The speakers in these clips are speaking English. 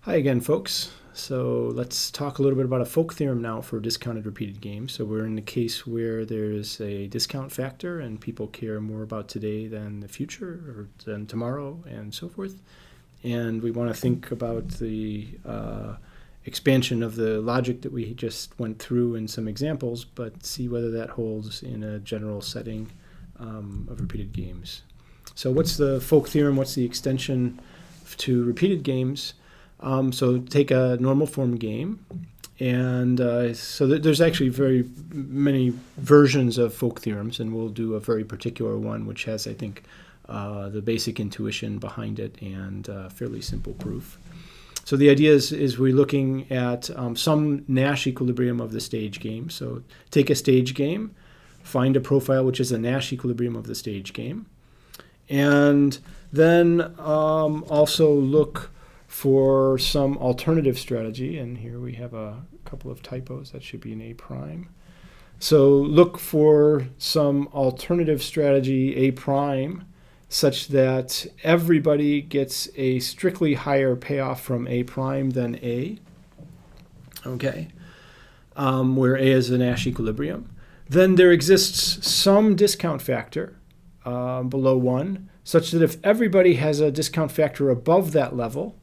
Hi again, folks. So let's talk a little bit about a folk theorem now for discounted repeated games. So we're in the case where there's a discount factor and people care more about today than the future or than tomorrow and so forth. And we want to think about the expansion of the logic that we just went through in some examples, but see whether that holds in a general setting of repeated games. So what's the folk theorem? What's the extension to repeated games? So take a normal form game, and so there's actually very many versions of folk theorems, and we'll do a very particular one which has, I think, the basic intuition behind it and fairly simple proof. So the idea is we're looking at some Nash equilibrium of the stage game. So take a stage game, find a profile which is a Nash equilibrium of the stage game, and then also look for some alternative strategy, and here we have a couple of typos. That should be an A prime. So look for some alternative strategy, A prime, such that everybody gets a strictly higher payoff from A prime than A, okay, where A is a Nash equilibrium. Then there exists some discount factor below 1, such that if everybody has a discount factor above that level,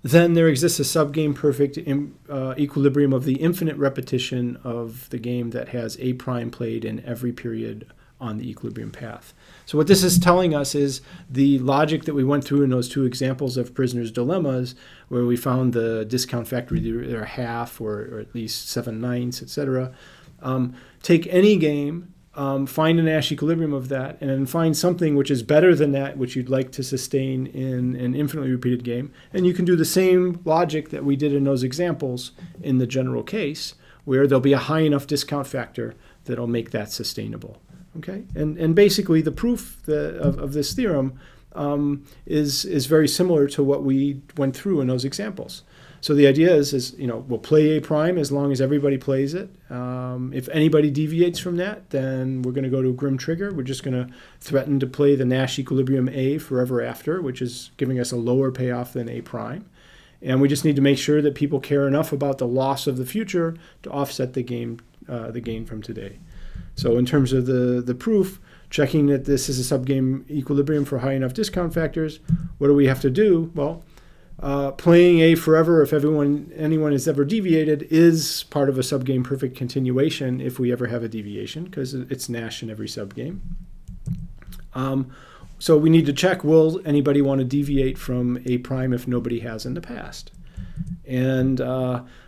then there exists a subgame perfect equilibrium of the infinite repetition of the game that has A prime played in every period on the equilibrium path. So what this is telling us is the logic that we went through in those two examples of prisoner's dilemmas, where we found the discount factor either half or at least 7/9, etc. Take any game, find a Nash equilibrium of that, and then find something which is better than that, which you'd like to sustain in an infinitely repeated game. And you can do the same logic that we did in those examples in the general case, where there'll be a high enough discount factor that'll make that sustainable. Okay, and basically the proof of this theorem is very similar to what we went through in those examples. So the idea is we'll play A prime as long as everybody plays it. If anybody deviates from that, then we're going to go to a grim trigger. We're just going to threaten to play the Nash equilibrium A forever after, which is giving us a lower payoff than A prime. And we just need to make sure that people care enough about the loss of the future to offset the gain from today. So in terms of the proof, checking that this is a subgame equilibrium for high enough discount factors, what do we have to do? Well, playing A forever, if anyone has ever deviated, is part of a subgame perfect continuation if we ever have a deviation, because it's Nash in every subgame. So we need to check, will anybody want to deviate from A prime if nobody has in the past? And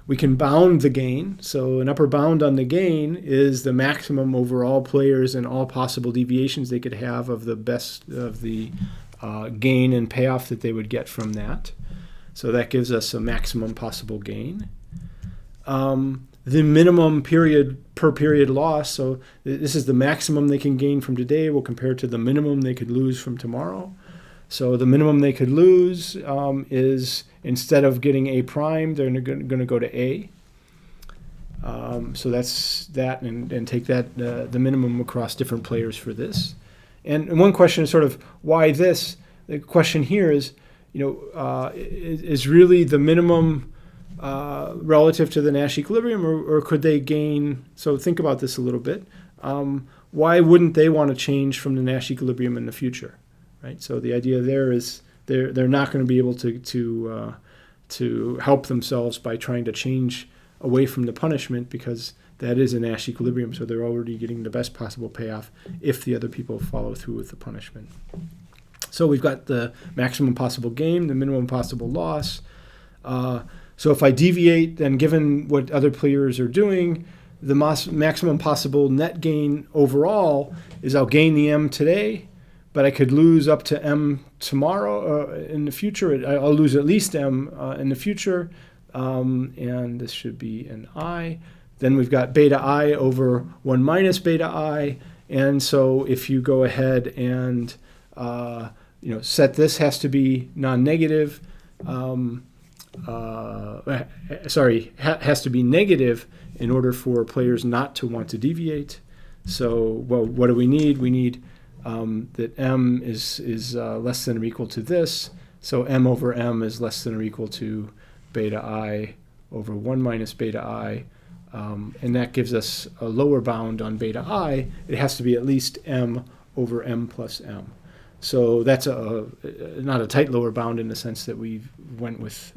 we can bound the gain. So an upper bound on the gain is the maximum over all players and all possible deviations they could have of the best of the gain and payoff that they would get from that. So that gives us a maximum possible gain. The minimum per period loss, so this is the maximum they can gain from today. We'll compare it to the minimum they could lose from tomorrow. So the minimum they could lose is, instead of getting A prime, they're going to go to A. So that's that, and take that the minimum across different players for this. And one question is sort of, why this? The question here is, is really the minimum relative to the Nash equilibrium, or could they gain? So think about this a little bit. Why wouldn't they want to change from the Nash equilibrium in the future? Right? So the idea there is they're not going to be able to help themselves by trying to change away from the punishment, because that is a Nash equilibrium, so they're already getting the best possible payoff if the other people follow through with the punishment. So we've got the maximum possible gain, the minimum possible loss. So if I deviate, then given what other players are doing, the maximum possible net gain overall is I'll gain the M today, but I could lose up to M tomorrow in the future. I'll lose at least M in the future, and this should be an I. Then we've got beta I over 1 minus beta I, and so if you go ahead and set this has to be non-negative, has to be negative in order for players not to want to deviate. So, well, what do we need? We need that m is less than or equal to this. So m over m is less than or equal to beta I over 1 minus beta I, and that gives us a lower bound on beta I. It has to be at least m over m plus m. So that's not a tight lower bound in the sense that we went with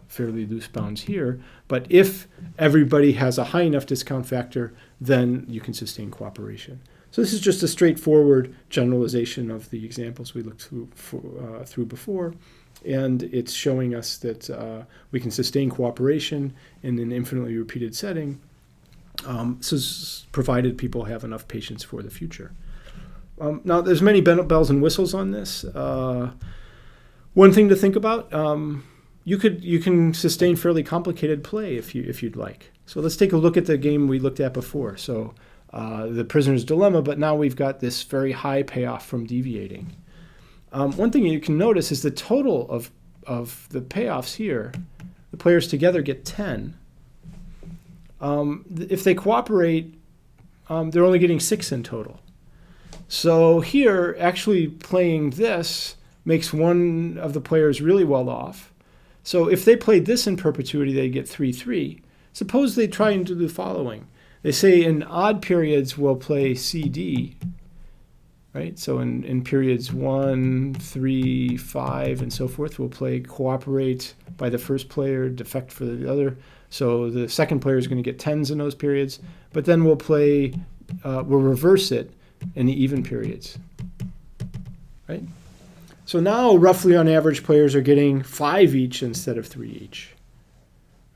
fairly loose bounds here. But if everybody has a high enough discount factor, then you can sustain cooperation. So this is just a straightforward generalization of the examples we looked through before. And it's showing us that we can sustain cooperation in an infinitely repeated setting, provided people have enough patience for the future. Now, there's many bells and whistles on this. One thing to think about, you can sustain fairly complicated play if you'd like. So let's take a look at the game we looked at before. So the prisoner's dilemma, but now we've got this very high payoff from deviating. One thing you can notice is the total of the payoffs here. The players together get 10. If they cooperate, they're only getting 6 in total. So here, actually playing this makes one of the players really well off. So if they played this in perpetuity, they'd get 3-3. Suppose they try and do the following. They say in odd periods, we'll play CD, right? So in periods 1, 3, 5, and so forth, we'll play cooperate by the first player, defect for the other. So the second player is going to get 10s in those periods. But then we'll play, we'll reverse it in the even periods, right? So now, roughly on average, players are getting 5 each instead of 3 each,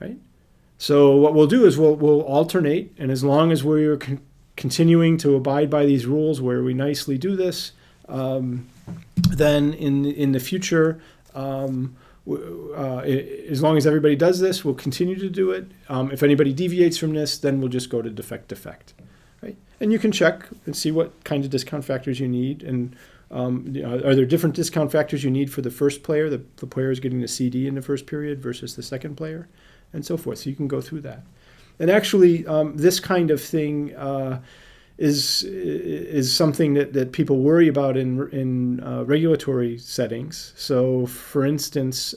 right? So what we'll do is we'll alternate, and as long as we're continuing to abide by these rules where we nicely do this, then in the future, as long as everybody does this, we'll continue to do it. If anybody deviates from this, then we'll just go to defect. Right? And you can check and see what kinds of discount factors you need. And are there different discount factors you need for the first player? The player is getting the CD in the first period versus the second player, and so forth. So you can go through that. And actually, this kind of thing is something that people worry about in regulatory settings. So, for instance,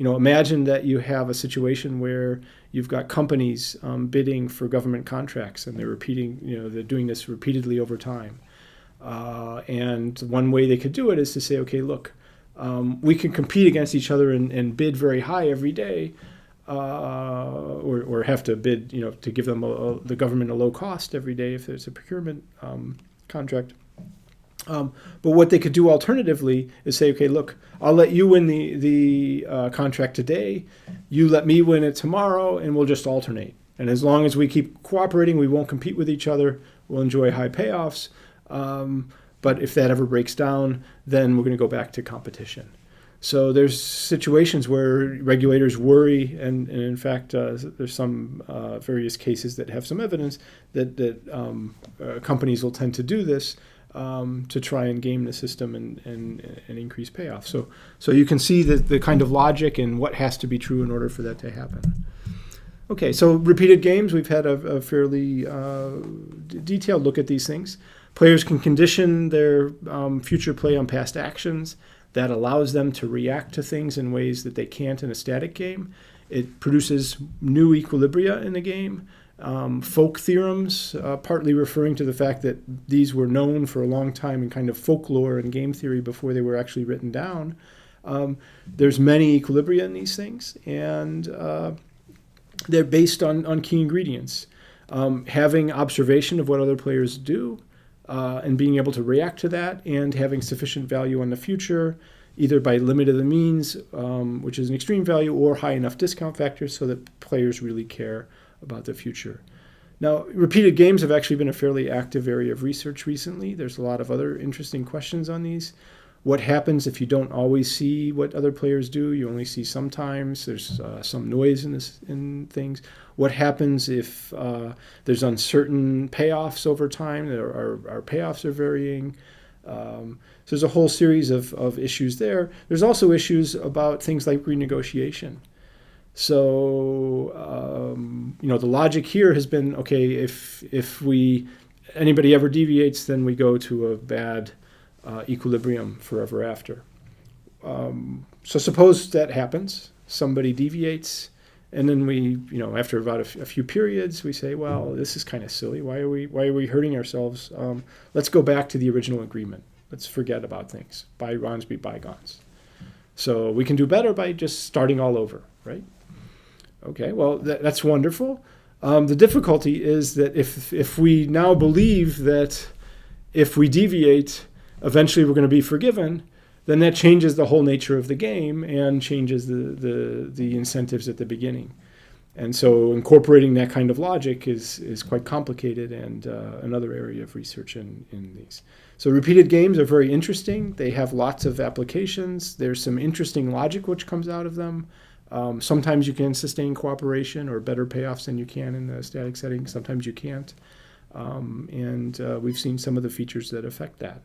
imagine that you have a situation where you've got companies bidding for government contracts, and they're doing this repeatedly over time. And one way they could do it is to say, okay, look, we can compete against each other and bid very high every day, or have to bid, to give them the government a low cost every day if there's a procurement contract. But what they could do alternatively is say, okay, look, I'll let you win the contract today, you let me win it tomorrow, and we'll just alternate. And as long as we keep cooperating, we won't compete with each other, we'll enjoy high payoffs. But if that ever breaks down, then we're going to go back to competition. So there's situations where regulators worry, and in fact, there's some various cases that have some evidence that companies will tend to do this to try and game the system and increase payoff. So you can see the kind of logic and what has to be true in order for that to happen. Okay, so repeated games, we've had a fairly detailed look at these things. Players can condition their future play on past actions. That allows them to react to things in ways that they can't in a static game. It produces new equilibria in the game. Folk theorems, partly referring to the fact that these were known for a long time in kind of folklore and game theory before they were actually written down. There's many equilibria in these things, and they're based on key ingredients. Having observation of what other players do, and being able to react to that, and having sufficient value on the future, either by limit of the means, which is an extreme value, or high enough discount factors so that players really care about the future. Now, repeated games have actually been a fairly active area of research recently. There's a lot of other interesting questions on these. What happens if you don't always see what other players do? You only see sometimes. There's some noise in things. What happens if there's uncertain payoffs over time? Our payoffs are varying. So there's a whole series of issues there. There's also issues about things like renegotiation. So the logic here has been, okay, if anybody ever deviates, then we go to a bad equilibrium forever after. So suppose that happens. somebody deviates, and then we, after about a few periods, we say, well, this is kind of silly. Why are we hurting ourselves? Let's go back to the original agreement. Let's forget about things. Bygones be bygones. So we can do better by just starting all over, right? Okay, well, that's wonderful. The difficulty is that if we now believe that if we deviate, eventually we're going to be forgiven, then that changes the whole nature of the game and changes the incentives at the beginning. And so incorporating that kind of logic is quite complicated and another area of research in these. So repeated games are very interesting. They have lots of applications. There's some interesting logic which comes out of them. Sometimes you can sustain cooperation or better payoffs than you can in the static setting. Sometimes you can't. And we've seen some of the features that affect that.